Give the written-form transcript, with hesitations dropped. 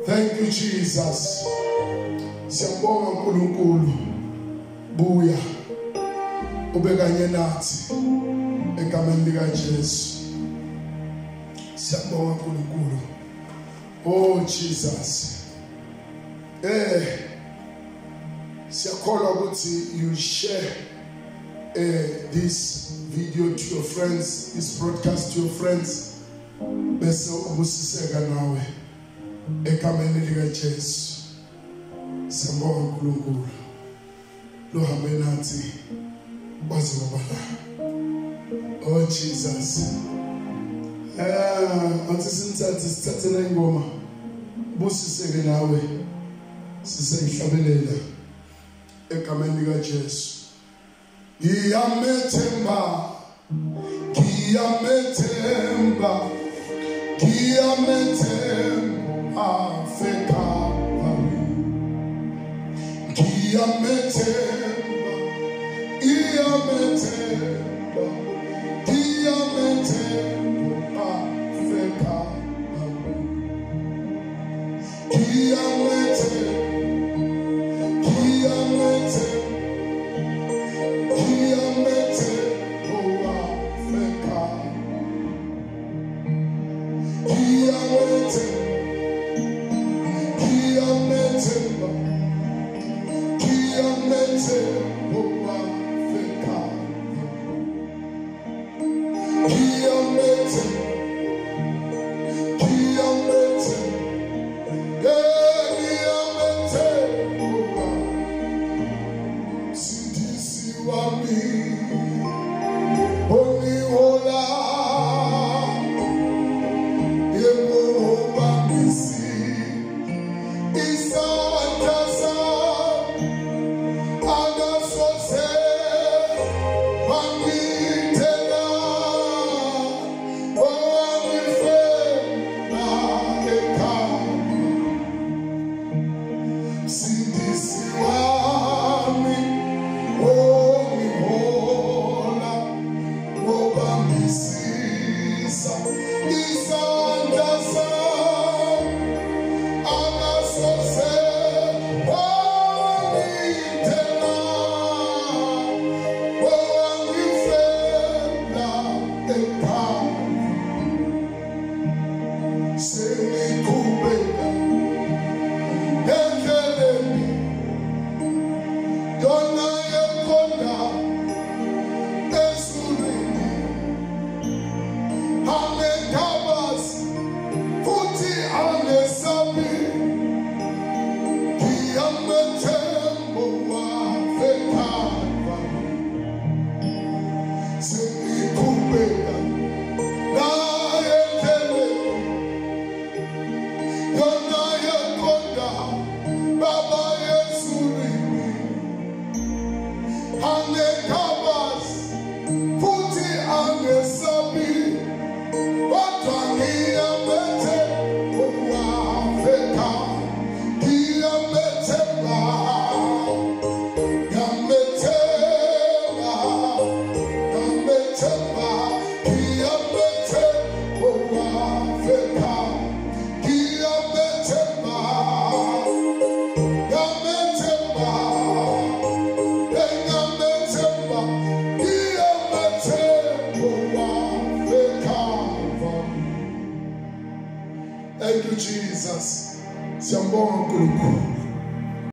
Thank you, Jesus. Siyabonga uNkulunkulu. Buya. Ubekanye nathi egameni lika Jesu. Siyabonga uNkulunkulu. Oh Jesus. Siyakholwa ukuthi you share this video to your friends, this broadcast to your friends. Bese ubusiseka nawe egameni lika Jesu. Siyabonga uNkulunkulu. Lo hambe nathi baze baba. Oh Jesus. Athi sithathe la ingoma. Busiseke nawe. Siseyihlabelela egameni lika Jesu. Ngiyamethemba Africa. Thank you, Jesus. Siyambonga uNkulunkulu.